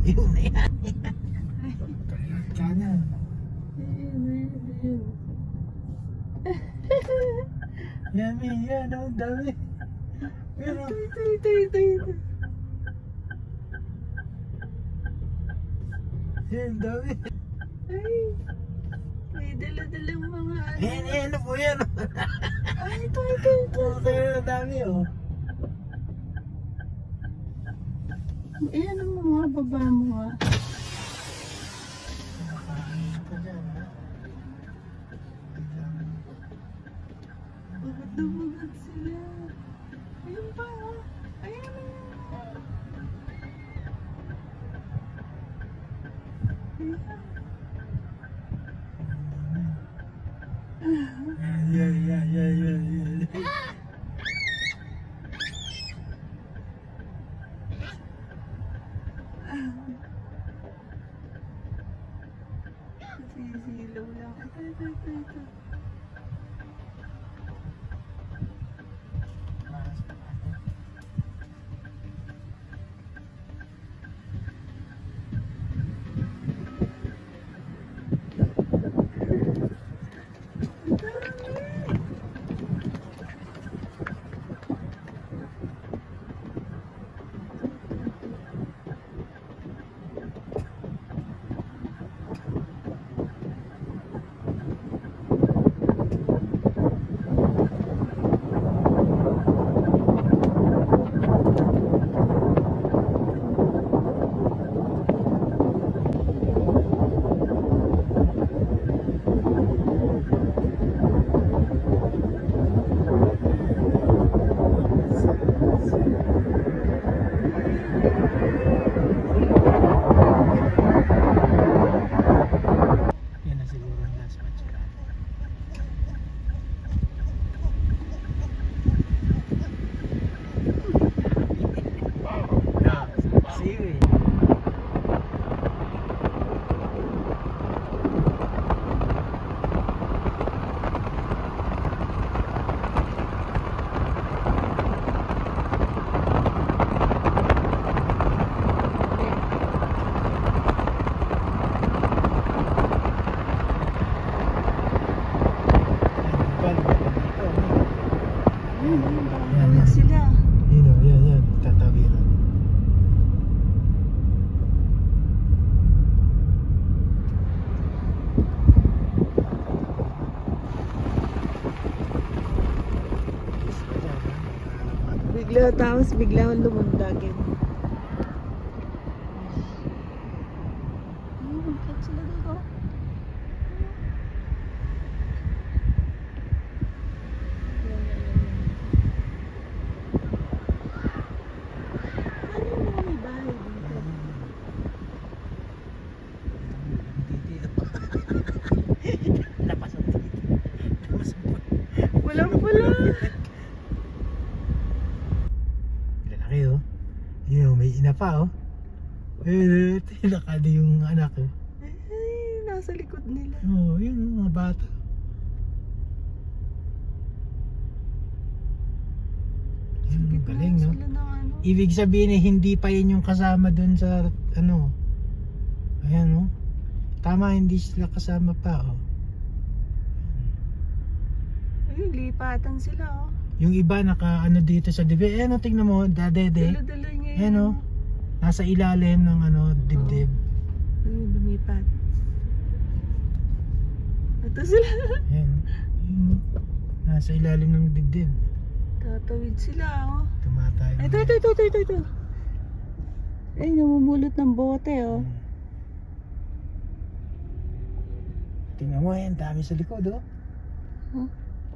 Yun na yan. Kalihat ka na. Yummy, yan, ang dami. Pero, Ito. yan, dami. Ay, may dala-dalang mga ano. Yan, ano po yan? Ay, ito. Kaya ang dami, oh. Ayan ang mga baba mo nga. Bagad na bagad sila. Ayun pa, oh. Ayan. Yan. Sisilaw lang. Ito. Yan na siguro ang last match ka. See you. Tawid sila. Yan. Tatawiran. Bigla lumundagin. Bakit sila dito? Ano yung may bahay dito? Lapasan dito. Walang pula. Lalaki, oh. Yun, may ina pa, oh. Tinaka na yung anak, oh. Ay, nasa likod nila. Oh, yun, mga bata. Galing, no? Sila ng ano. Ibig sabihin hindi pa yun yung kasama dun sa ano. Ayan, no? Tama, hindi sila kasama pa, oh. Ayun, lipatan sila, oh. Yung iba naka ano dito sa dibdib. Ayan, oh, tingnan mo, dadede. Dala-dala niya Ayan, oh. Nasa ilalim ng ano, dibdib. Ayun, lumipat. Ito sila. Ayan, oh. Nasa ilalim ng dibdib. Tatawid sila, oh. Tumatay. Ito. Ay, namumulot ng bote, oh. Tingnan mo, ayan, dami sa likod, oh. Huh?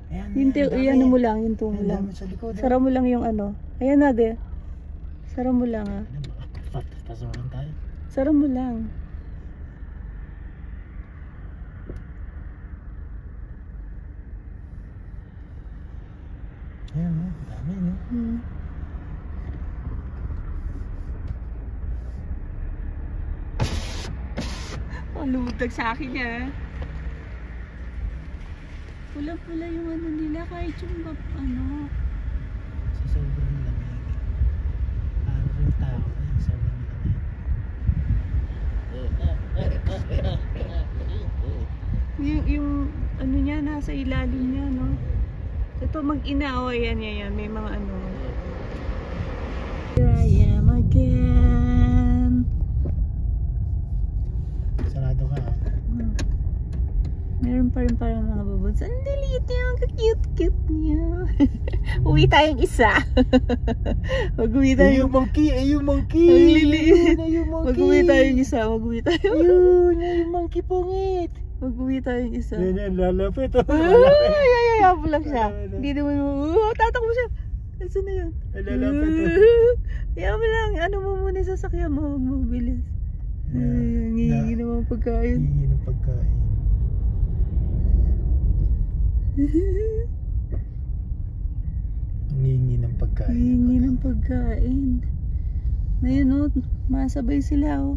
Ayan, Yan mo lang, yung mo Ayan, lang. dami sa likod, oh. Sara mo lang yung ano. Ayan na, de. Sara mo lang, ah. Pasukan tayo. Sara mo lang. Ayan, oh, dami, no? Oh, lumutag sa akin, ah. Pula-pula yung ano nila, kahit yung ano. Sa sobrang lamig. Parang yung tao, ayun, sobrang lamig. sa ilalim niya, no? Ito mag-ina, oh, ayan, may mga ano. Here I am again. Sarado ka. Meron pa rin parang mga baboons. Ang lilit niya, ang cute niya. Uwi tayong isa. Mag-uwi tayo. Yung monkey, yung monkey. Ang lilit. Yung monkey. Mag-uwi tayong isa, Yung monkey pungit. Mag-uwi tayong isa. Yan, lalapit. Ay, habol lang siya. Hindi naman tatakbo siya. Nasaan na yun? Lalapit. Ayaw mo lang, ano mo muna sa sasakyan mo, huwag mo bilis. Ngihingi naman pagkain. Ngihingi ng pagkain. Ngihingi ng pagkain. Ngihingi ng pagkain. Ngayon, oh, masabay sila, oh.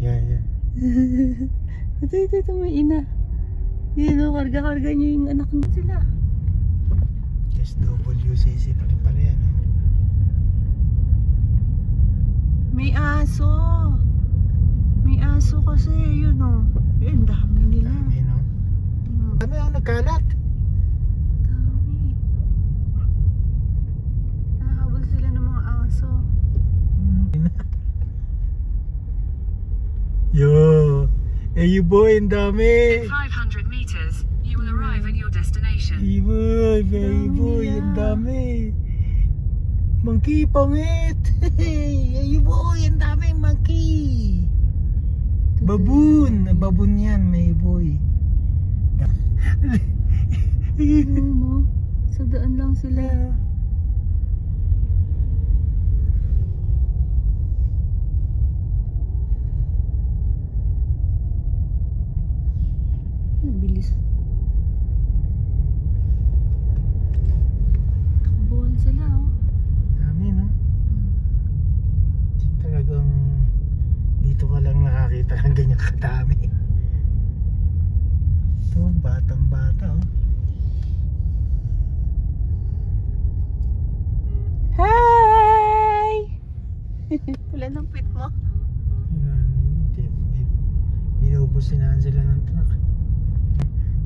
Yan. Ito, may ina. Yan, oh, karga-karga niyo yung anak niya sila. SWCC pa rin pala yan, oh. May aso. May aso kasi, yun, oh. Ang dami nila. Dami, no? Dami ang nagkalat. Dami. Nahabol sila ng mga aso. Yo, you boy, ang dami. 500 meters, you will arrive at your destination. Boy, Dami ang nila. dami. Monkey, pangit. You boy, ang dami, monkey. Baboon yan, may boy. Ano? Sa daan lang sila. Ang bilis. Takbuhan sila, oh. Dami, no? Talagang dito ka lang nakakita ng ganyan kadami. Ito, batang-bata, oh. Hi! Wala ng pit mo. Binubusinahan sila ng truck.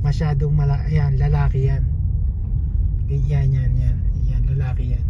Masyadong ayan, lalaki yan. Yan, lalaki yan.